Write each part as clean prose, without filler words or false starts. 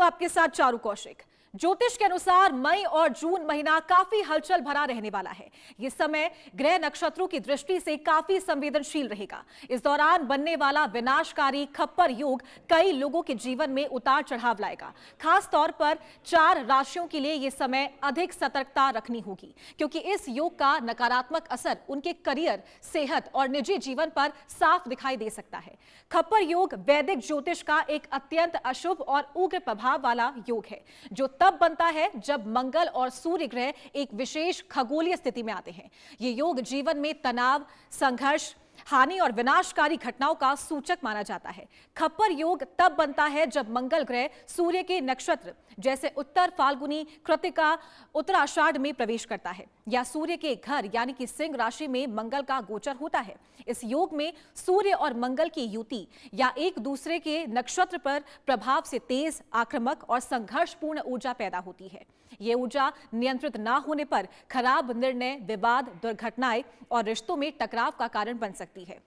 हूं आपके साथ चारू कौशिक। ज्योतिष के अनुसार मई और जून महीना काफी हलचल भरा रहने वाला है। यह समय ग्रह नक्षत्रों की दृष्टि से काफी संवेदनशील रहेगा। इस दौरान बनने वाला विनाशकारी खप्पर योग कई लोगों के जीवन में उतार चढ़ाव लाएगा। खास तौर पर 4 राशियों के लिए यह समय अधिक सतर्कता रखनी होगी, क्योंकि इस योग का नकारात्मक असर उनके करियर, सेहत और निजी जीवन पर साफ दिखाई दे सकता है। खप्पर योग वैदिक ज्योतिष का एक अत्यंत अशुभ और उग्र प्रभाव वाला योग है, जो तब बनता है जब मंगल और सूर्य ग्रह एक विशेष खगोलीय स्थिति में आते हैं। ये योग जीवन में तनाव, संघर्ष, हानि और विनाशकारी घटनाओं का सूचक माना जाता है। खप्पर योग तब बनता है जब मंगल ग्रह सूर्य के नक्षत्र जैसे उत्तर फाल्गुनी, कृत्तिका, उत्तराषाढ़ में प्रवेश करता है, या सूर्य के घर यानी कि सिंह राशि में मंगल का गोचर होता है। इस योग में सूर्य और मंगल की युति या एक दूसरे के नक्षत्र पर प्रभाव से तेज, आक्रामक और संघर्षपूर्ण ऊर्जा पैदा होती है। ये ऊर्जा नियंत्रित ना होने पर खराब निर्णय, विवाद, दुर्घटनाएं और रिश्तों में टकराव का कारण बन सकती है।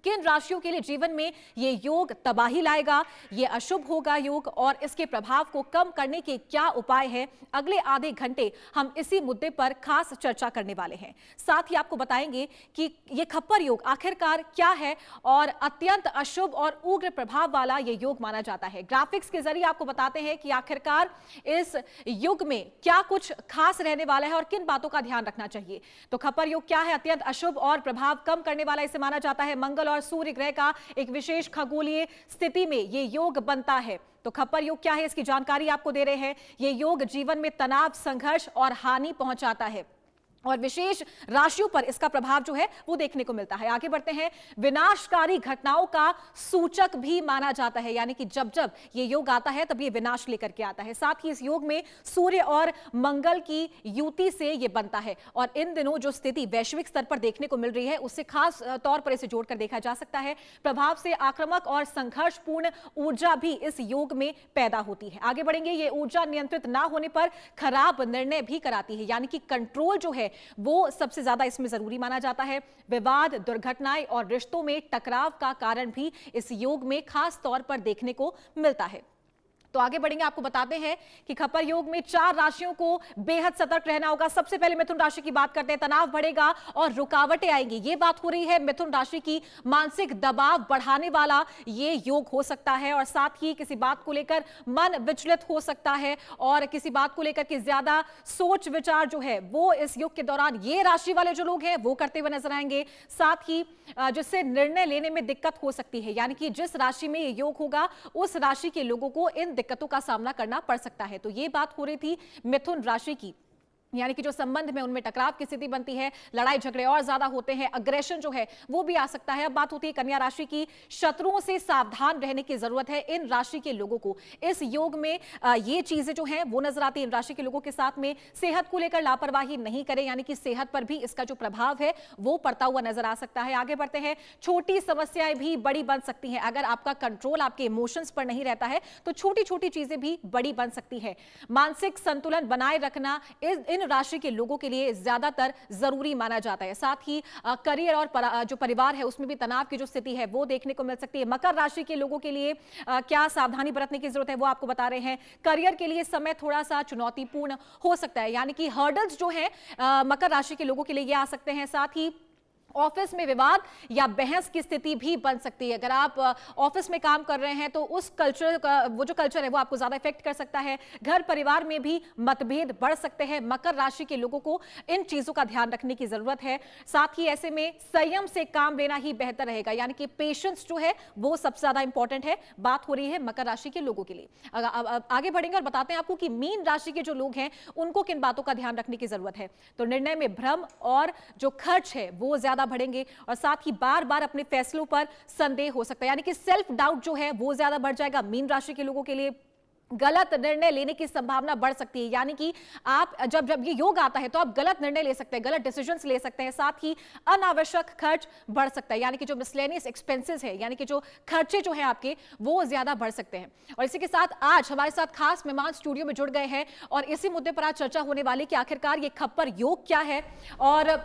किन राशियों के लिए जीवन में ये योग तबाही लाएगा, ये अशुभ होगा योग, और इसके प्रभाव को कम करने के क्या उपाय हैं, अगले आधे घंटे हम इसी मुद्दे पर खास चर्चा करने वाले हैं। साथ ही आपको बताएंगे कि ये खप्पर योग आखिरकार क्या है और अत्यंत अशुभ और उग्र प्रभाव वाला ये योग माना जाता है। ग्राफिक्स के जरिए आपको बताते हैं कि आखिरकार इस युग में क्या कुछ खास रहने वाला है और किन बातों का ध्यान रखना चाहिए। तो खप्पर योग क्या है? अत्यंत अशुभ और प्रभाव कम करने वाला इसे माना जाता है। मंगल और सूर्य ग्रह का एक विशेष खगोलीय स्थिति में ये योग बनता है। तो खप्पर योग क्या है, इसकी जानकारी आपको दे रहे हैं। ये योग जीवन में तनाव, संघर्ष और हानि पहुंचाता है और विशेष राशियों पर इसका प्रभाव जो है वो देखने को मिलता है। आगे बढ़ते हैं। विनाशकारी घटनाओं का सूचक भी माना जाता है, यानी कि जब जब ये योग आता है तब ये विनाश लेकर के आता है। साथ ही इस योग में सूर्य और मंगल की युति से ये बनता है और इन दिनों जो स्थिति वैश्विक स्तर पर देखने को मिल रही है उससे खास तौर पर इसे जोड़कर देखा जा सकता है। प्रभाव से आक्रामक और संघर्षपूर्ण ऊर्जा भी इस योग में पैदा होती है। आगे बढ़ेंगे। ये ऊर्जा नियंत्रित ना होने पर खराब निर्णय भी कराती है, यानी कि कंट्रोल जो है वो सबसे ज्यादा इसमें जरूरी माना जाता है। विवाद, दुर्घटनाएं और रिश्तों में टकराव का कारण भी इस योग में खास तौर पर देखने को मिलता है। तो आगे बढ़ेंगे। आपको बताते हैं कि खप्पर योग में 4 राशियों को बेहद सतर्क रहना होगा। सबसे पहले मिथुन राशि की बात करते हैं। तनाव बढ़ेगा और रुकावटें आएंगी। ये बात हो रही है मिथुन राशि की। मानसिक दबाव बढ़ाने वाला ये योग हो सकता है और साथ ही किसी बात को लेकर मन विचलित हो सकता है और किसी बात को लेकर के ज्यादा सोच विचार जो है वो इस योग के दौरान ये राशि वाले जो लोग हैं वो करते हुए नजर आएंगे। साथ ही जिससे निर्णय लेने में दिक्कत हो सकती है, यानी कि जिस राशि में ये योग होगा उस राशि के लोगों को इन दिक्कतों का सामना करना पड़ सकता है। तो ये बात हो रही थी मिथुन राशि की, यानी कि जो संबंध में उनमें टकराव की स्थिति बनती है, लड़ाई झगड़े और ज्यादा होते हैं, अग्रेशन जो है वो भी आ सकता है। अब बात होती है कन्या राशि की। शत्रुओं से सावधान रहने की जरूरत है इन राशि के लोगों को। इस योग में ये चीजें जो हैं वो नजर आती है इन राशि के लोगों के साथ में। सेहत को लेकर लापरवाही नहीं करें, यानी कि सेहत पर भी इसका जो प्रभाव है वो पड़ता हुआ नजर आ सकता है। आगे बढ़ते हैं। छोटी समस्याएं भी बड़ी बन सकती हैं। अगर आपका कंट्रोल आपके इमोशंस पर नहीं रहता है तो छोटी छोटी चीजें भी बड़ी बन सकती है। मानसिक संतुलन बनाए रखना इन राशि के लोगों के लिए ज्यादातर जरूरी माना जाता है। साथ ही करियर और जो परिवार है उसमें भी तनाव की जो स्थिति है वो देखने को मिल सकती है। मकर राशि के लोगों के लिए क्या सावधानी बरतने की जरूरत है वो आपको बता रहे हैं। करियर के लिए समय थोड़ा सा चुनौतीपूर्ण हो सकता है, यानी कि हर्डल्स जो है मकर राशि के लोगों के लिए ये आ सकते हैं। साथ ही ऑफिस में विवाद या बहस की स्थिति भी बन सकती है। अगर आप ऑफिस में काम कर रहे हैं तो उस कल्चर का वो जो कल्चर है वो आपको ज्यादा इफेक्ट कर सकता है। घर परिवार में भी मतभेद बढ़ सकते हैं। मकर राशि के लोगों को इन चीजों का ध्यान रखने की जरूरत है। साथ ही ऐसे में संयम से काम लेना ही बेहतर रहेगा, यानी कि पेशेंस जो है वो सबसे ज्यादा इंपॉर्टेंट है। बात हो रही है मकर राशि के लोगों के लिए। आगे बढ़ेंगे और बताते हैं आपको कि मीन राशि के जो लोग हैं उनको किन बातों का ध्यान रखने की जरूरत है। तो निर्णय में भ्रम और जो खर्च है वो ज्यादा बढ़ेंगे और साथ ही बार बार अपने फैसलों पर संदेह हो सकता है, यानी कि सेल्फ डाउट जो है वो ज्यादा बढ़ जाएगा। मीन राशि के लोगों के लिए गलत निर्णय लेने की संभावना बढ़ सकती है, यानी कि आप जब ये योग आता है तो आप गलत निर्णय ले सकते हैं, गलत डिसीजंस ले सकते हैं। साथ ही अनावश्यक खर्च बढ़ सकता है, यानी कि जो मिसलेनियस एक्सपेंसेस है, यानी कि जो खर्चे जो हैं आपके वो ज्यादा बढ़ सकते हैं। और इसी के साथ आज हमारे साथ खास मेहमान स्टूडियो में जुड़ गए हैं और इसी मुद्दे पर आज चर्चा होने वाली कि आखिरकार ये खप्पर योग क्या है और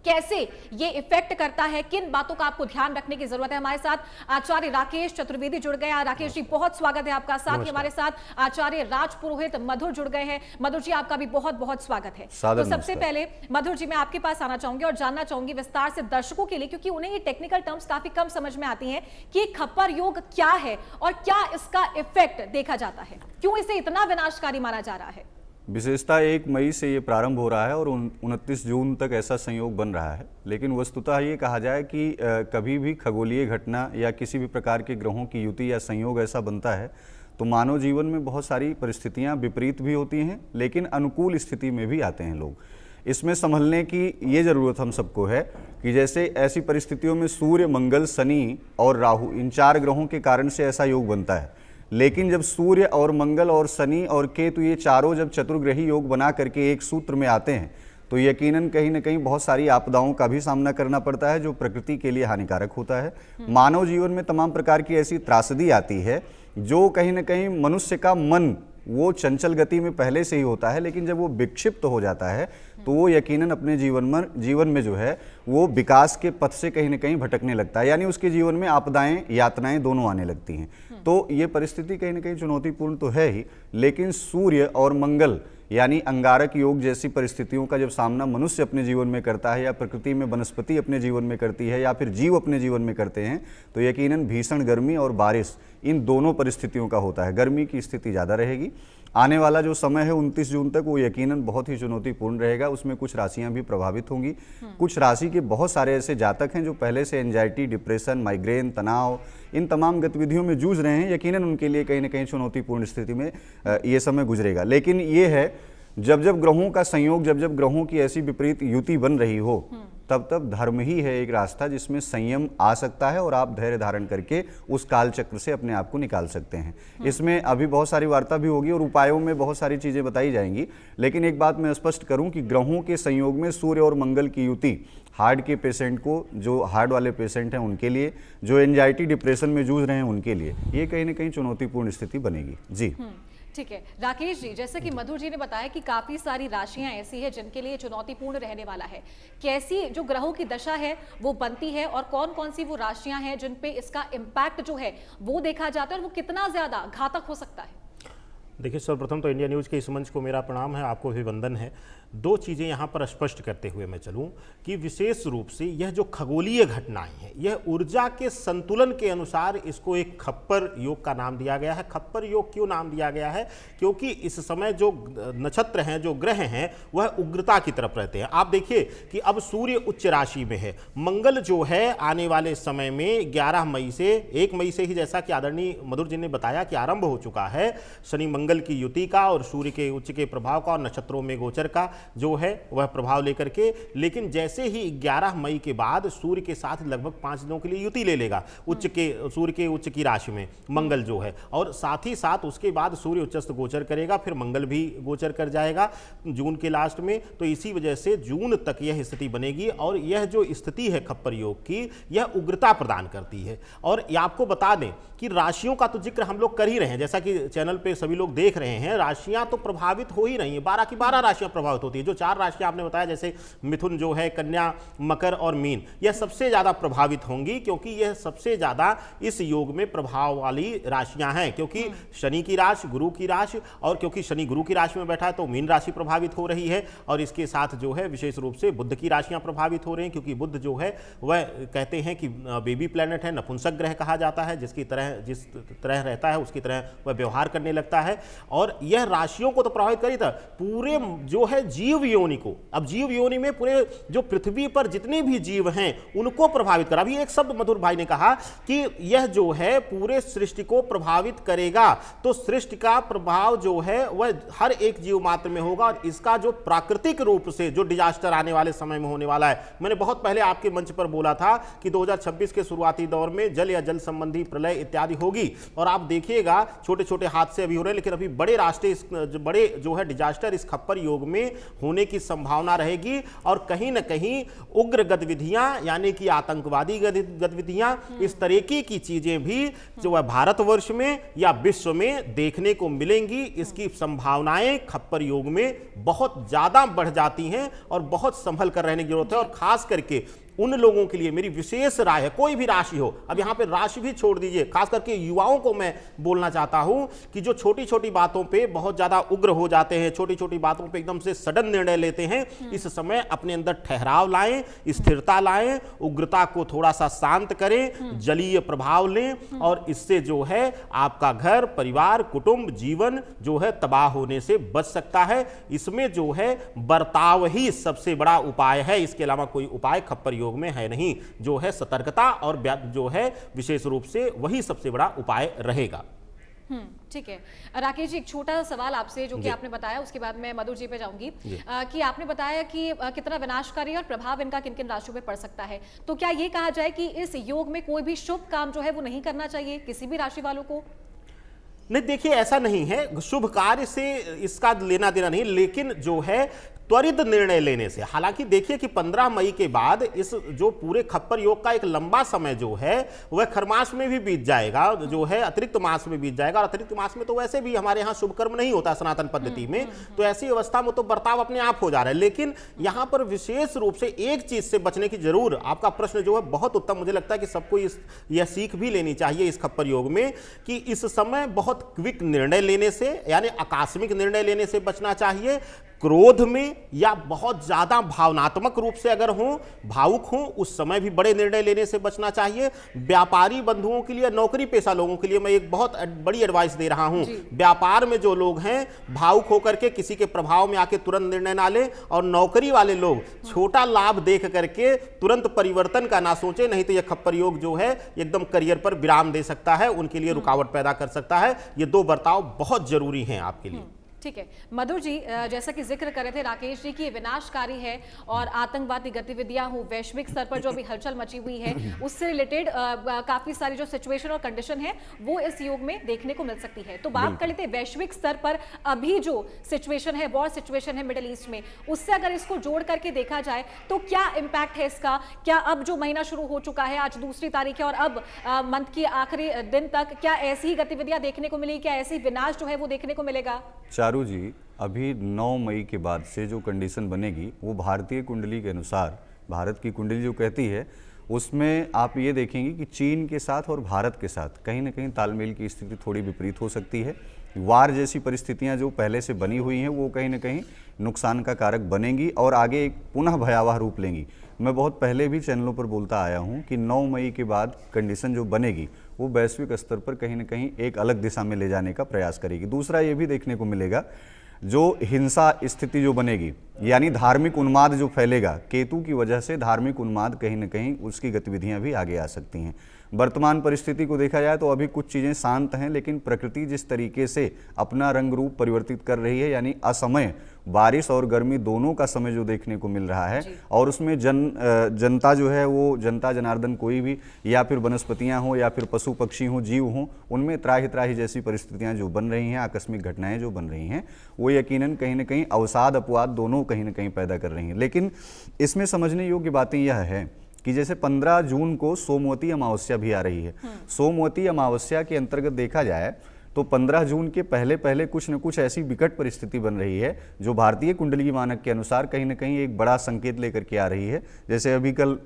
कैसे ये इफेक्ट करता है, किन बातों का आपको ध्यान रखने की जरूरत है। हमारे साथ आचार्य राकेश चतुर्वेदी जुड़ गए हैं। राकेश जी, बहुत स्वागत है आपका। साथ ही हमारे साथ आचार्य राज पुरोहित मधुर जुड़ गए हैं। मधुर जी, आपका भी बहुत बहुत स्वागत है। तो सबसे पहले मधुर जी, मैं आपके पास आना चाहूंगी और जानना चाहूंगी विस्तार से दर्शकों के लिए, क्योंकि उन्हें ये टेक्निकल टर्म्स काफी कम समझ में आती हैं, कि खप्पर योग क्या है और क्या इसका इफेक्ट देखा जाता है, क्यों इसे इतना विनाशकारी माना जा रहा है। विशेषता 1 मई से ये प्रारंभ हो रहा है और 29 जून तक ऐसा संयोग बन रहा है। लेकिन वस्तुतः ये कहा जाए कि कभी भी खगोलीय घटना या किसी भी प्रकार के ग्रहों की युति या संयोग ऐसा बनता है तो मानव जीवन में बहुत सारी परिस्थितियां विपरीत भी होती हैं, लेकिन अनुकूल स्थिति में भी आते हैं लोग। इसमें संभलने की ये ज़रूरत हम सबको है कि जैसे ऐसी परिस्थितियों में सूर्य, मंगल, शनि और राहु, इन 4 ग्रहों के कारण से ऐसा योग बनता है। लेकिन जब सूर्य और मंगल और शनि और केतु, ये चारों जब चतुर्ग्रही योग बना करके एक सूत्र में आते हैं तो यकीनन कहीं ना कहीं बहुत सारी आपदाओं का भी सामना करना पड़ता है, जो प्रकृति के लिए हानिकारक होता है। मानव जीवन में तमाम प्रकार की ऐसी त्रासदी आती है जो कहीं ना कहीं मनुष्य का मन वो चंचल गति में पहले से ही होता है, लेकिन जब वो विक्षिप्त हो जाता है तो वो यकीनन अपने जीवन में जो है वो विकास के पथ से कहीं ना कहीं भटकने लगता है, यानी उसके जीवन में आपदाएं, यातनाएं दोनों आने लगती हैं। तो ये परिस्थिति कहीं ना कहीं चुनौतीपूर्ण तो है ही, लेकिन सूर्य और मंगल यानी अंगारक योग जैसी परिस्थितियों का जब सामना मनुष्य अपने जीवन में करता है, या प्रकृति में वनस्पति अपने जीवन में करती है, या फिर जीव अपने जीवन में करते हैं, तो यकीनन भीषण गर्मी और बारिश, इन दोनों परिस्थितियों का होता है। गर्मी की स्थिति ज़्यादा रहेगी। आने वाला जो समय है 29 जून तक, वो यकीनन बहुत ही चुनौतीपूर्ण रहेगा। उसमें कुछ राशियां भी प्रभावित होंगी। कुछ राशि के बहुत सारे ऐसे जातक हैं जो पहले से एंजाइटी, डिप्रेशन, माइग्रेन, तनाव, इन तमाम गतिविधियों में जूझ रहे हैं। यकीनन उनके लिए कहीं ना कहीं चुनौतीपूर्ण स्थिति में ये समय गुजरेगा। लेकिन ये है, जब जब ग्रहों का संयोग, जब जब ग्रहों की ऐसी विपरीत युति बन रही हो, तब तब धर्म ही है एक रास्ता जिसमें संयम आ सकता है और आप धैर्य धारण करके उस काल चक्र से अपने आप को निकाल सकते हैं। इसमें अभी बहुत सारी वार्ता भी होगी और उपायों में बहुत सारी चीज़ें बताई जाएंगी। लेकिन एक बात मैं स्पष्ट करूं कि ग्रहों के संयोग में सूर्य और मंगल की युति हार्ट के पेशेंट को, जो हार्ट वाले पेशेंट हैं उनके लिए, जो एंजाइटी, डिप्रेशन में जूझ रहे हैं उनके लिए, ये कहीं ना कहीं चुनौतीपूर्ण स्थिति बनेगी। जी ठीक है राकेश जी, जैसे कि मधुर जी ने बताया कि काफी सारी राशियां ऐसी हैं जिनके लिए चुनौतीपूर्ण रहने वाला है। कैसी जो ग्रहों की दशा है वो बनती है और कौन कौन सी वो राशियां हैं जिन पे इसका इम्पैक्ट जो है वो देखा जाता है और वो कितना ज्यादा घातक हो सकता है। देखिए, सर्वप्रथम तो इंडिया न्यूज़ के इस मंच को मेरा प्रणाम है, आपको अभिवंदन है। 2 चीज़ें यहाँ पर स्पष्ट करते हुए मैं चलूँ कि विशेष रूप से यह जो खगोलीय घटनाएं हैं, यह ऊर्जा के संतुलन के अनुसार इसको एक खप्पर योग का नाम दिया गया है। खप्पर योग क्यों नाम दिया गया है? क्योंकि इस समय जो नक्षत्र हैं, जो ग्रह हैं, वह उग्रता की तरफ रहते हैं। आप देखिए कि अब सूर्य उच्च राशि में है। मंगल जो है आने वाले समय में 11 मई से 1 मई से ही, जैसा कि आदरणीय मधुर जी ने बताया, कि आरंभ हो चुका है शनि मंगल की युति का और सूर्य के उच्च के प्रभाव का और नक्षत्रों में गोचर का जो है वह प्रभाव लेकर के। लेकिन जैसे ही 11 मई के बाद सूर्य के साथ लगभग 5 दिनों के लिए युति ले लेगा उच्च के, सूर्य के उच्च की राशि में मंगल जो है, और साथ ही साथ उसके बाद सूर्य उच्चस्थ गोचर करेगा, फिर मंगल भी गोचर कर जाएगा जून के लास्ट में। तो इसी वजह से जून तक यह स्थिति बनेगी और यह जो स्थिति है खप्पर योग की, यह उग्रता प्रदान करती है। और ये आपको बता दें कि राशियों का तो जिक्र हम लोग कर ही रहे हैं, जैसा कि चैनल पे सभी लोग देख रहे हैं, राशियां तो प्रभावित हो ही रही हैं। 12 की 12 राशियां प्रभावित होती है। जो 4 राशियां आपने बताया, जैसे मिथुन जो है, कन्या, मकर और मीन, यह सबसे ज्यादा प्रभावित होंगी, क्योंकि यह सबसे ज्यादा इस योग में प्रभाव वाली राशियां हैं। क्योंकि शनि की राशि, गुरु की राशि, और क्योंकि शनि गुरु की राशि में बैठा है तो मीन राशि प्रभावित हो रही है। और इसके साथ जो है विशेष रूप से बुध की राशियां प्रभावित हो रही हैं, क्योंकि बुध जो है वह कहते हैं कि बेबी प्लैनेट है, नपुंसक ग्रह कहा जाता है, जिस तरह रहता है उसकी तरह वह व्यवहार करने लगता है। और यह राशियों को तो प्रभावित करी था, पूरे जो है जीव योनि को, अब जीव योनि में पूरे जो पृथ्वी पर जितने भी जीव हैं उनको प्रभावित करा। अभी एक शब्द मधुर भाई ने कहा कि यह जो है पूरे सृष्टि को प्रभावित करेगा, तो सृष्टि का प्रभाव जो है वह हर एक जीव मात्र में होगा। और इसका जो प्राकृतिक रूप से जो डिजास्टर आने वाले समय में होने वाला है, मैंने बहुत पहले आपके मंच पर बोला था कि 2026 के शुरुआती दौर में जल या जल संबंधी प्रलय इत्यादि होगी। और आप देखिएगा छोटे छोटे हादसे अभी हो रहे हैं, लेकिन अभी बड़े जो है डिजास्टर इस खप्पर योग में होने की संभावना रहेगी। और कहीं ना कहीं उग्र गतिविधियां यानी कि आतंकवादी गतिविधियां, इस तरीके की चीजें भी जो है भारतवर्ष में या विश्व में देखने को मिलेंगी। इसकी संभावनाएं खप्पर योग में बहुत ज्यादा बढ़ जाती हैं और बहुत संभल कर रहने की जरूरत है। और खास करके उन लोगों के लिए मेरी विशेष राय है, कोई भी राशि हो, अब यहां पे राशि भी छोड़ दीजिए, खास करके युवाओं को मैं बोलना चाहता हूं कि जो छोटी छोटी बातों पे बहुत ज्यादा उग्र हो जाते हैं, छोटी छोटी बातों पे एकदम से सडन निर्णय लेते हैं, इस समय अपने अंदर ठहराव लाएं, स्थिरता लाएं, उग्रता को थोड़ा सा शांत करें, जलीय प्रभाव लें और इससे जो है आपका घर परिवार कुटुंब जीवन जो है तबाह होने से बच सकता है। इसमें जो है बर्ताव ही सबसे बड़ा उपाय है, इसके अलावा कोई उपाय खप्पर योग में है नहीं। जो है सतर्कता और जो है विशेष रूप से वही सबसे बड़ा उपाय रहेगा। ठीक है राकेश जी, एक छोटा सवाल आपसे जो कि आपने बताया, उसके बाद मैं मधुर जी पे जाऊंगी कि आपने बताया कि कितना विनाशकारी और प्रभाव इनका किन किन राशियों पे पड़ सकता है। तो क्या ये कहा जाए कि इस योग में कोई भी शुभ काम जो है वो नहीं करना चाहिए किसी भी राशि वालों को? नहीं, देखिए ऐसा नहीं है, शुभ कार्य से इसका लेना देना नहीं, लेकिन जो है त्वरित निर्णय लेने से, हालांकि देखिए कि 15 मई के बाद इस जो पूरे खप्पर योग का एक लंबा समय जो है वह खरमास में भी बीत जाएगा, जो है अतिरिक्त मास में बीत जाएगा। और अतिरिक्त मास में तो वैसे भी हमारे यहाँ शुभ कर्म नहीं होता सनातन पद्धति में, तो ऐसी अवस्था में तो बर्ताव अपने आप हो जा रहा है। लेकिन यहाँ पर विशेष रूप से एक चीज से बचने की जरूर, आपका प्रश्न जो है बहुत उत्तम, मुझे लगता है कि सबको यह सीख भी लेनी चाहिए इस खप्पर योग में कि इस समय बहुत क्विक निर्णय लेने से यानी आकस्मिक निर्णय लेने से बचना चाहिए। क्रोध में या बहुत ज्यादा भावनात्मक रूप से अगर हो, भावुक हो, उस समय भी बड़े निर्णय लेने से बचना चाहिए। व्यापारी बंधुओं के लिए, नौकरी पेशा लोगों के लिए मैं एक बहुत बड़ी एडवाइस दे रहा हूं। व्यापार में जो लोग हैं भावुक होकर के किसी के प्रभाव में आके तुरंत निर्णय ना लें, और नौकरी वाले लोग छोटा लाभ देख करके तुरंत परिवर्तन का ना सोचें, नहीं तो यह खप्पर योग जो है एकदम करियर पर विराम दे सकता है, उनके लिए रुकावट पैदा कर सकता है। ये दो बर्ताव बहुत जरूरी हैं आपके लिए। ठीक है मधुर जी, जैसा कि जिक्र कर रहे थे राकेश जी कि विनाशकारी है और आतंकवादी गतिविधियां हो, वैश्विक स्तर पर जो अभी हलचल मची हुई है उससे रिलेटेड काफी सारी जो सिचुएशन और कंडीशन है वो इस योग में देखने को मिल सकती है। तो बात कर लेते हैं वैश्विक स्तर पर अभी जो सिचुएशन है, वॉर सिचुएशन है मिडिल ईस्ट में, उससे अगर इसको जोड़ करके देखा जाए तो क्या इम्पैक्ट है इसका? क्या अब जो महीना शुरू हो चुका है, आज 2 तारीख है और अब मंथ की आखिरी दिन तक क्या ऐसी ही गतिविधियां देखने को मिलेगी? क्या ऐसी विनाश जो है वो देखने को मिलेगा? चारू जी, अभी 9 मई के बाद से जो कंडीशन बनेगी वो भारतीय कुंडली के अनुसार, भारत की कुंडली जो कहती है उसमें आप ये देखेंगे कि चीन के साथ और भारत के साथ कहीं ना कहीं तालमेल की स्थिति थोड़ी विपरीत हो सकती है। वार जैसी परिस्थितियां जो पहले से बनी हुई हैं वो कहीं ना कहीं नुकसान का कारक बनेंगी और आगे एक पुनः भयावह रूप लेंगी। मैं बहुत पहले भी चैनलों पर बोलता आया हूं कि 9 मई के बाद कंडीशन जो बनेगी वो वैश्विक स्तर पर कहीं ना कहीं एक अलग दिशा में ले जाने का प्रयास करेगी। दूसरा ये भी देखने को मिलेगा जो हिंसा स्थिति जो बनेगी, यानी धार्मिक उन्माद जो फैलेगा, केतु की वजह से धार्मिक उन्माद कहीं ना कहीं उसकी गतिविधियां भी आगे आ सकती हैं। वर्तमान परिस्थिति को देखा जाए तो अभी कुछ चीज़ें शांत हैं, लेकिन प्रकृति जिस तरीके से अपना रंग रूप परिवर्तित कर रही है, यानी असमय बारिश और गर्मी दोनों का समय जो देखने को मिल रहा है, और उसमें जनता जो है वो जनता जनार्दन कोई भी, या फिर वनस्पतियां हो या फिर पशु पक्षी हो, जीव हों, उनमें त्राही त्राही जैसी परिस्थितियां जो बन रही हैं, आकस्मिक घटनाएं जो बन रही हैं, वो यकीनन कहीं ना कहीं अवसाद अपवाद दोनों कहीं ना कहीं पैदा कर रही हैं। लेकिन इसमें समझने योग्य बातें यह है कि जैसे 15 जून को सोमवती अमावस्या भी आ रही है। सोमवती अमावस्या के अंतर्गत देखा जाए तो 15 जून के पहले पहले कुछ न कुछ ऐसी विकट परिस्थिति बन रही है जो भारतीय कुंडली मानक के अनुसार कहीं ना कहीं एक बड़ा संकेत लेकर के आ रही है। जैसे अभी कल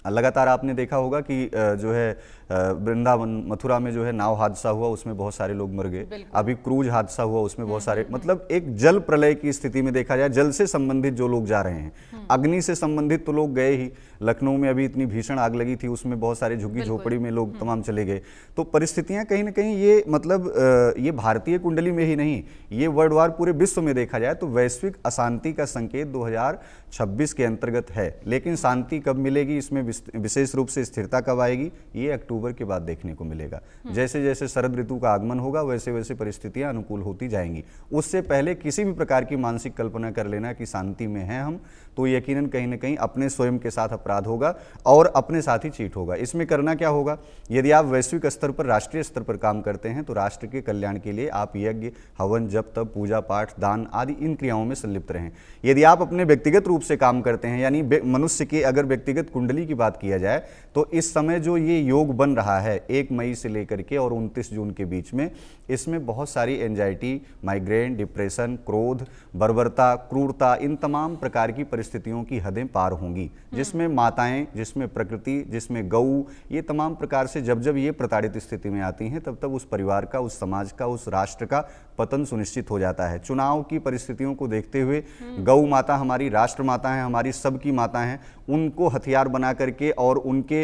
लगातार आपने देखा होगा कि जो है वृंदावन मथुरा में जो है नाव हादसा हुआ, उसमें बहुत सारे लोग मर गए। अभी क्रूज हादसा हुआ, उसमें बहुत सारे, मतलब एक जल प्रलय की स्थिति में देखा जाए, जल से संबंधित जो लोग जा रहे हैं, अग्नि से संबंधित तो लोग गए ही। लखनऊ में अभी इतनी भीषण आग लगी थी, उसमें बहुत सारे झुग्गी झोपड़ी में लोग तमाम चले गए। तो परिस्थितियां कहीं ना कहीं ये मतलब ये भारतीय कुंडली में ही नहीं, ये वर्ल्ड वार पूरे विश्व में देखा जाए तो वैश्विक अशांति का संकेत 2026 के अंतर्गत है। लेकिन शांति कब मिलेगी, इसमें विशेष रूप से स्थिरता कब आएगी, ये अक्टूबर अक्टूबर के बाद देखने को मिलेगा। जैसे जैसे शरद ऋतु का आगमन होगा वैसे वैसे परिस्थितियां अनुकूल होती जाएंगी। उससे पहले किसी भी प्रकार की मानसिक कल्पना कर लेना कि शांति में हैं हम, तो यकीनन कहीं ना कहीं अपने स्वयं के साथ अपराध होगा और अपने साथ ही चीट होगा। इसमें करना क्या होगा, यदि आप वैश्विक स्तर पर, राष्ट्रीय स्तर पर काम करते हैं तो राष्ट्र के कल्याण के लिए आप यज्ञ, हवन, जप, तप, पूजा पाठ, दान आदि इन क्रियाओं में संलिप्त रहें। यदि आप अपने व्यक्तिगत रूप से काम करते हैं, यानी मनुष्य की अगर व्यक्तिगत कुंडली की बात किया जाए तो इस समय जो ये योग बन रहा है 1 मई से लेकर के और 29 जून के बीच में, इसमें बहुत सारी एंजाइटी, माइग्रेन, डिप्रेशन, क्रोध, बर्बरता, क्रूरता, इन तमाम प्रकार की परिस्थितियों की हदें पार होंगी, जिसमें माताएं, जिसमें प्रकृति, जिसमें गऊ, ये तमाम प्रकार से जब जब ये प्रताड़ित स्थिति में आती हैं तब तब उस परिवार का, उस समाज का, उस राष्ट्र का पतन सुनिश्चित हो जाता है। चुनाव की परिस्थितियों को देखते हुए गौ माता हमारी राष्ट्र माता है, हमारी सबकी माता हैं, उनको हथियार बना करके और उनके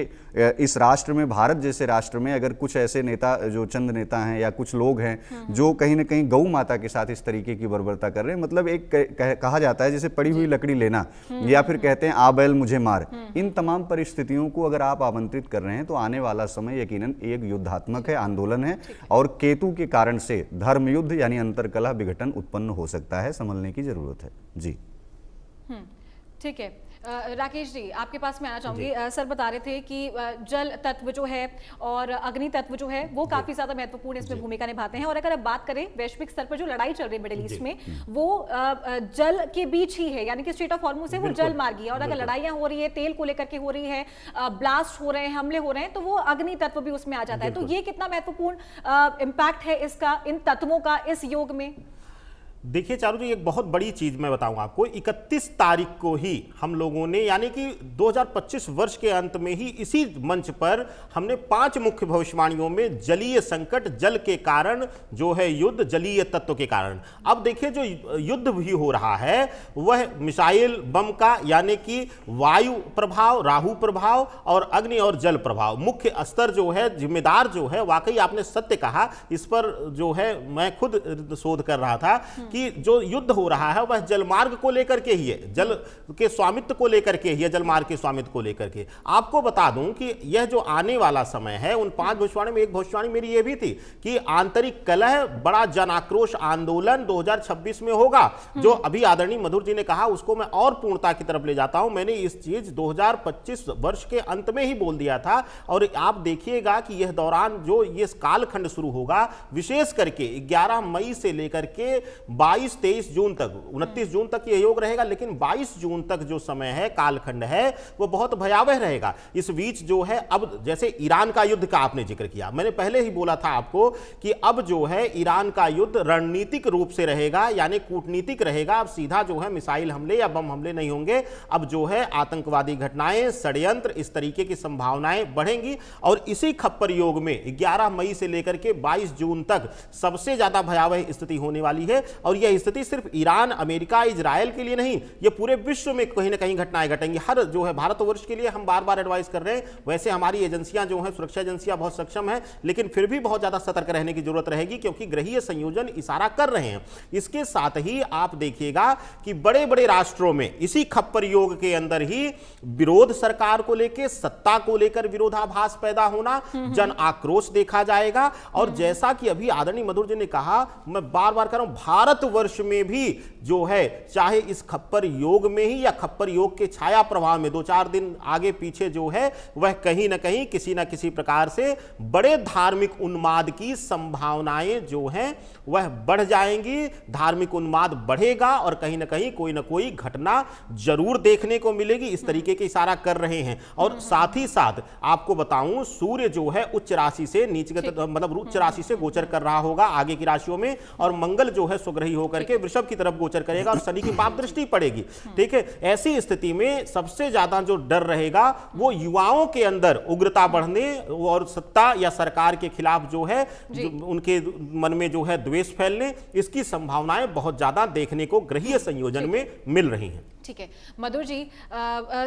इस राष्ट्र में, भारत जैसे राष्ट्र में अगर कुछ ऐसे नेता, जो चंद नेता हैं या कुछ लोग हैं जो कहीं ना कहीं गौ माता के साथ इस तरीके की बर्बरता कर रहे हैं, मतलब एक कहा जाता है जैसे पड़ी हुई लकड़ी लेना, या फिर कहते हैं आ बैल मुझे मार, इन तमाम परिस्थितियों को अगर आप आमंत्रित कर रहे हैं तो आने वाला समय यकीनन एक युद्धात्मक है, आंदोलन है, और केतु के कारण से धर्म युद्ध यानी अंतरकलह, विघटन उत्पन्न हो सकता है। संभलने की जरूरत है जी। ठीक है, राकेश जी आपके पास मैं आना चाहूंगी। सर बता रहे थे कि जल तत्व जो है और अग्नि तत्व जो है वो काफी ज्यादा महत्वपूर्ण इसमें भूमिका निभाते हैं, और अगर अब बात करें वैश्विक स्तर पर जो लड़ाई चल रही है मिडिल ईस्ट में, वो जल के बीच ही है, यानी कि स्ट्रेट ऑफ हॉर्मुज है वो जल मार्गी है, और अगर लड़ाइयां हो रही है, तेल को लेकर के हो रही है, ब्लास्ट हो रहे हैं, हमले हो रहे हैं, तो वो अग्नि तत्व भी उसमें आ जाता है। तो ये कितना महत्वपूर्ण इम्पैक्ट है इसका, इन तत्वों का इस योग में? देखिए चारू जी, एक बहुत बड़ी चीज मैं बताऊंगा आपको। 31 तारीख को ही हम लोगों ने, यानी कि 2025 वर्ष के अंत में ही इसी मंच पर हमने 5 मुख्य भविष्यवाणियों में जलीय संकट, जल के कारण जो है युद्ध, जलीय तत्व के कारण। अब देखिए जो युद्ध भी हो रहा है वह मिसाइल बम का, यानी कि वायु प्रभाव, राहु प्रभाव और अग्नि और जल प्रभाव, मुख्य स्तर जो है, जिम्मेदार जो है, वाकई आपने सत्य कहा। इस पर जो है मैं खुद शोध कर रहा था कि जो युद्ध हो रहा है वह जलमार्ग को लेकर के ही है, जल के स्वामित्व को लेकर के ही है, जलमार्ग के स्वामित्व को लेकर के। आपको बता दूं कि यह जो आने वाला समय है, उन 5 भविष्यवाणी में एक भविष्यवाणी मेरी यह भी थी कि आंतरिक कलह, बड़ा जन आक्रोश आंदोलन 2026 में होगा। जो अभी आदरणीय मधुर जी ने कहा उसको मैं और पूर्णता की तरफ ले जाता हूं। मैंने इस चीज 2025 वर्ष के अंत में ही बोल दिया था, और आप देखिएगा कि यह दौरान जो ये कालखंड शुरू होगा, विशेष करके 11 मई से लेकर के 22-23 जून तक, 29 जून तक यह योग रहेगा, लेकिन 22 जून तक जो समय है, कालखंड है, वो बहुत भयावह रहेगा। इस बीच जो है, अब जैसे ईरान का युद्ध का आपने जिक्र किया, मैंने पहले ही बोला था आपको कि अब जो है ईरान का युद्ध रणनीतिक रूप से रहेगा, यानी कूटनीतिक रहेगा। अब सीधा जो है मिसाइल हमले या बम हमले नहीं होंगे। अब जो है आतंकवादी घटनाएं, षड्यंत्र, इस तरीके की संभावनाएं बढ़ेंगी, और इसी खप्पर योग में 11 मई से लेकर के 22 जून तक सबसे ज्यादा भयावह स्थिति होने वाली है। और यह स्थिति सिर्फ ईरान, अमेरिका, इजराइल के लिए नहीं, यह पूरे विश्व में कहीं ना कहीं घटनाएं घटेंगी। हर जो है भारतवर्ष के लिए हम बार बार एडवाइस कर रहे हैं। वैसे हमारी एजेंसियां जो हैं, सुरक्षा एजेंसियां बहुत सक्षम हैं, लेकिन फिर भी बहुत ज्यादा सतर्क रहने की जरूरत रहेगी, क्योंकि ग्रहीय संयोजन इशारा कर रहे हैं। इसके साथ ही आप देखिएगा कि बड़े बड़े राष्ट्रों में इसी खप्पर योग के अंदर ही विरोध, सरकार को लेकर, सत्ता को लेकर विरोधाभास पैदा होना, जन आक्रोश देखा जाएगा। और जैसा कि अभी आदरणीय मधुर जी ने कहा, मैं बार बार कह रहा हूं, भारतवर्ष में भी जो है, चाहे इस खप्पर योग में ही या खप्पर योग के छाया प्रभाव में 2-4 दिन आगे पीछे जो है, वह कहीं ना कहीं किसी ना किसी प्रकार से बड़े धार्मिक उन्माद की संभावनाएं जो हैं वह बढ़ जाएंगी। धार्मिक उन्माद बढ़ेगा और कहीं ना कहीं कोई ना कोई घटना जरूर देखने को मिलेगी। इस तरीके के इशारा कर रहे हैं। और साथ ही साथ आपको बताऊं, सूर्य जो है उच्च राशि से नीचे, मतलब उच्च राशि से गोचर कर रहा होगा आगे की राशियों में, और मंगल जो है सुग्रही होकर के वृषभ की तरफ गोचर करेगा, और शनि की पाप दृष्टि पड़ेगी। ठीक है, ऐसी स्थिति में सबसे ज्यादा जो डर रहेगा वो युवाओं के अंदर उग्रता बढ़ने और सत्ता या सरकार के खिलाफ जो है, उनके मन में जो है द्वेष फैलने, इसकी संभावनाएं बहुत ज्यादा देखने को ग्रहीय संयोजन में मिल रही हैं। ठीक है मधुर जी,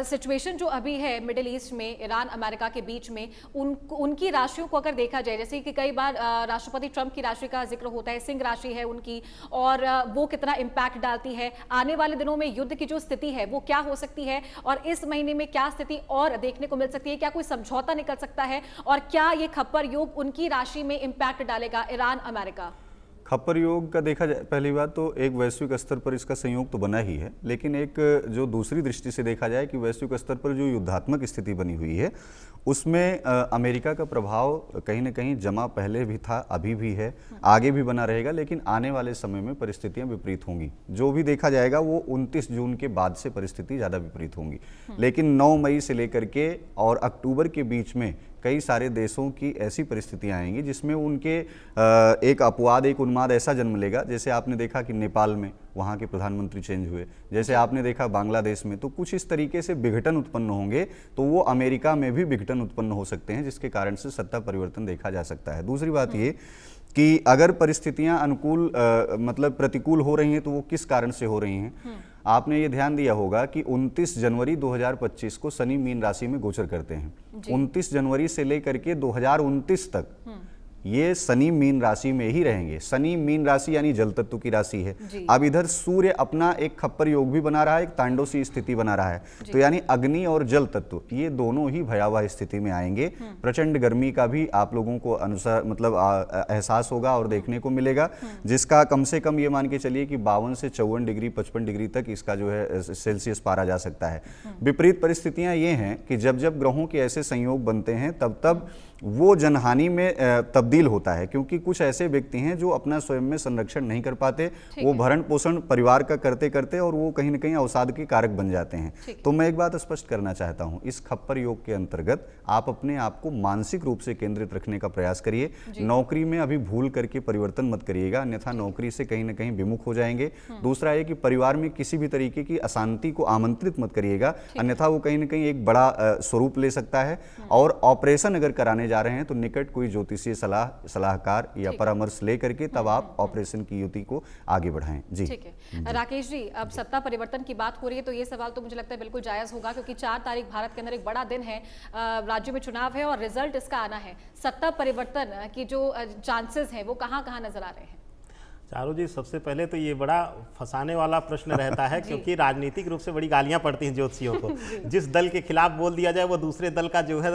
सिचुएशन जो अभी है मिडिल ईस्ट में ईरान अमेरिका के बीच में, उनकी राशियों को अगर देखा जाए, जैसे कि कई बार राष्ट्रपति ट्रंप की राशि का जिक्र होता है, सिंह राशि है उनकी, और वो कितना इम्पैक्ट डालती है आने वाले दिनों में, युद्ध की जो स्थिति है वो क्या हो सकती है, और इस महीने में क्या स्थिति और देखने को मिल सकती है, क्या कोई समझौता निकल सकता है, और क्या ये खप्पर योग उनकी राशि में इम्पैक्ट डालेगा ईरान अमेरिका? खप्पर योग का देखा जाए, पहली बात तो एक वैश्विक स्तर पर इसका संयोग तो बना ही है, लेकिन एक जो दूसरी दृष्टि से देखा जाए कि वैश्विक स्तर पर जो युद्धात्मक स्थिति बनी हुई है उसमें अमेरिका का प्रभाव कहीं ना कहीं जमा पहले भी था, अभी भी है, आगे भी बना रहेगा, लेकिन आने वाले समय में परिस्थितियां विपरीत होंगी। जो भी देखा जाएगा वो 29 जून के बाद से परिस्थिति ज़्यादा विपरीत होंगी, लेकिन 9 मई से लेकर के और अक्टूबर के बीच में कई सारे देशों की ऐसी परिस्थितियां आएंगी जिसमें उनके एक अपवाद, एक उन्माद ऐसा जन्म लेगा। जैसे आपने देखा कि नेपाल में वहाँ के प्रधानमंत्री चेंज हुए, जैसे आपने देखा बांग्लादेश में, तो कुछ इस तरीके से विघटन उत्पन्न होंगे, तो वो अमेरिका में भी विघटन उत्पन्न हो सकते हैं, जिसके कारण से सत्ता परिवर्तन देखा जा सकता है। दूसरी बात ये कि अगर परिस्थितियां अनुकूल मतलब प्रतिकूल हो रही हैं तो वो किस कारण से हो रही हैं। आपने ये ध्यान दिया होगा कि 29 जनवरी 2025 को शनि मीन राशि में गोचर करते हैं। 29 जनवरी से लेकर के 2029 तक ये शनि मीन राशि में ही रहेंगे। शनि मीन राशि यानी जल तत्व की राशि है। अब इधर सूर्य अपना एक खप्पर योग भी बना रहा है, एक तांडवसी स्थिति बना रहा है, तो यानी अग्नि और जल तत्व ये दोनों ही भयावह स्थिति में आएंगे। प्रचंड गर्मी का भी आप लोगों को अनुसार मतलब एहसास होगा और देखने को मिलेगा, जिसका कम से कम ये मान के चलिए कि 52 से 54 डिग्री 55 डिग्री तक इसका जो है सेल्सियस पारा जा सकता है। विपरीत परिस्थितियां ये हैं कि जब जब ग्रहों के ऐसे संयोग बनते हैं तब तब वो जनहानि में तब्दील होता है, क्योंकि कुछ ऐसे व्यक्ति हैं जो अपना स्वयं में संरक्षण नहीं कर पाते, वो भरण पोषण परिवार का करते करते और वो कहीं ना कहीं अवसाद के कारक बन जाते हैं। तो मैं एक बात स्पष्ट करना चाहता हूं, इस खप्पर योग के अंतर्गत आप अपने आप को मानसिक रूप से केंद्रित रखने का प्रयास करिए। नौकरी में अभी भूल करके परिवर्तन मत करिएगा, अन्यथा नौकरी से कहीं ना कहीं विमुख हो जाएंगे। दूसरा है कि परिवार में किसी भी तरीके की अशांति को आमंत्रित मत करिएगा, अन्यथा वो कहीं ना कहीं एक बड़ा स्वरूप ले सकता है। और ऑपरेशन अगर कराने जा रहे हैं तो निकट कोई ज्योतिषीय सलाहकार या परामर्श लेकर के तब आप ऑपरेशन की युति को आगे बढ़ाएं। जी ठीक है राकेश जी, अब सत्ता परिवर्तन की बात हो रही है तो ये सवाल तो मुझे लगता है बिल्कुल जायज होगा, क्योंकि 4 तारीख भारत के अंदर एक बड़ा दिन है, राज्यों में चुनाव है और रिजल्ट इसका आना है। सत्ता परिवर्तन की जो चांसेस हैं वो कहाँ कहाँ नजर आ रहे हैं? चारू जी, सबसे पहले तो ये बड़ा फंसाने वाला प्रश्न रहता है क्योंकि राजनीतिक रूप से बड़ी गालियां पड़ती हैं ज्योतिषियों को। जिस दल के खिलाफ बोल दिया जाए वो दूसरे दल का जो है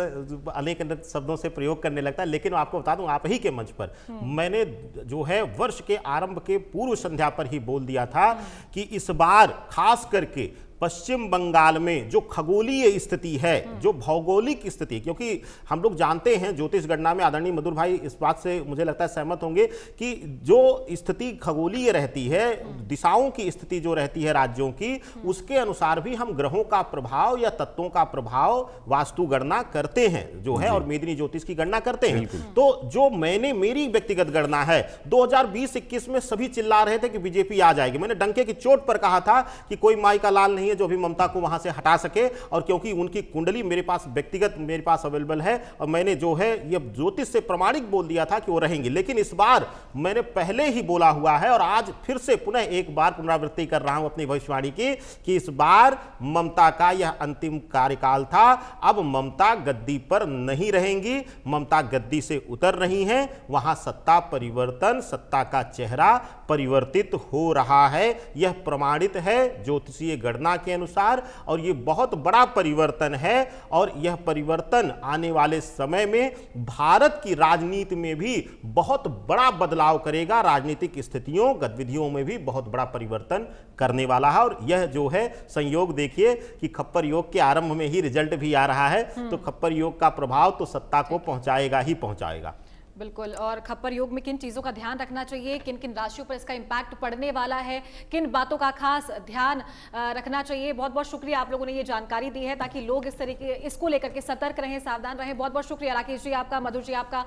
अनेक शब्दों से प्रयोग करने लगता है। लेकिन आपको बता दूं, आप ही के मंच पर मैंने जो है वर्ष के आरंभ के पूर्व संध्या पर ही बोल दिया था कि इस बार खास करके पश्चिम बंगाल में जो खगोलीय स्थिति है, जो भौगोलिक स्थिति, क्योंकि हम लोग जानते हैं ज्योतिष गणना में, आदरणीय मधुर भाई इस बात से मुझे लगता है सहमत होंगे कि जो स्थिति खगोलीय रहती है, दिशाओं की स्थिति जो रहती है राज्यों की, उसके अनुसार भी हम ग्रहों का प्रभाव या तत्वों का प्रभाव वास्तु गणना करते हैं जो है, और मेदिनी ज्योतिष की गणना करते हैं। तो जो मैंने मेरी व्यक्तिगत गणना है, 2020-21 में सभी चिल्ला रहे थे कि बीजेपी आ जाएगी। मैंने डंके की चोट पर कहा था कि कोई माई का लाल नहीं जो भी ममता को वहां से हटा सके, और क्योंकि उनकी कुंडली मेरे पास व्यक्तिगत मेरे पास अवेलेबल है और मैंने जो है ये ज्योतिष से प्रमाणिक बोल दिया था कि वो रहेंगे। लेकिन इस बार मैंने पहले ही बोला हुआ है और आज फिर से पुनः एक बार पुनरावृत्ति कर रहा हूं अपनी भविष्यवाणी की कि इस बार ममता का यह अंतिम कार्यकाल था। अब ममता गद्दी पर नहीं रहेंगी, ममता गद्दी से उतर रही हैं, वहां सत्ता परिवर्तन, सत्ता का चेहरा परिवर्तित हो रहा है। यह प्रमाणित है ज्योतिषीय गणना के अनुसार और ये बहुत बड़ा परिवर्तन है, और यह परिवर्तन आने वाले समय में भारत की राजनीति में भी बहुत बड़ा बदलाव करेगा। राजनीतिक स्थितियों गतिविधियों में भी बहुत बड़ा परिवर्तन करने वाला है। और यह जो है संयोग देखिए कि खप्पर योग के आरंभ में ही रिजल्ट भी आ रहा है, तो खप्पर योग का प्रभाव तो सत्ता को पहुंचाएगा ही पहुंचाएगा। बिल्कुल। और खप्पर योग में किन चीज़ों का ध्यान रखना चाहिए, किन किन राशियों पर इसका इम्पैक्ट पड़ने वाला है, किन बातों का खास ध्यान रखना चाहिए, बहुत बहुत शुक्रिया आप लोगों ने ये जानकारी दी है ताकि लोग इस तरीके इसको लेकर के सतर्क रहें, सावधान रहें। बहुत बहुत शुक्रिया राकेश जी आपका, मधुर जी आपका।